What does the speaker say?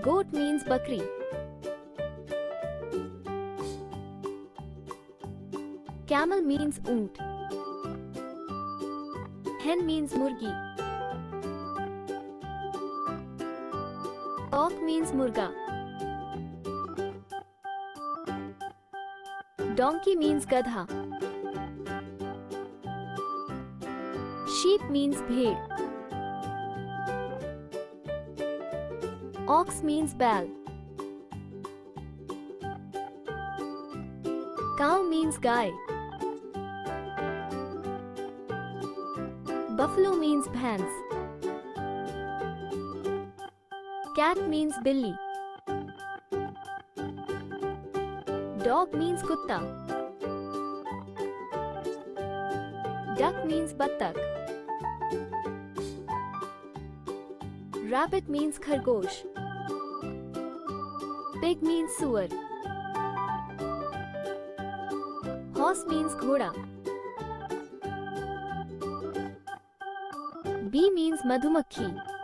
Goat means bakri. Camel means oont. Hen means murgi. Auk means murga. Donkey means gadha. Sheep means bhed. Ox means bal. Cow means guy. Buffalo means bhans. Cat means billi. Dog means kutta. Duck means battak. Rabbit means khargosh. Pig means suar. Horse means ghoda. Bee means madhumakhi.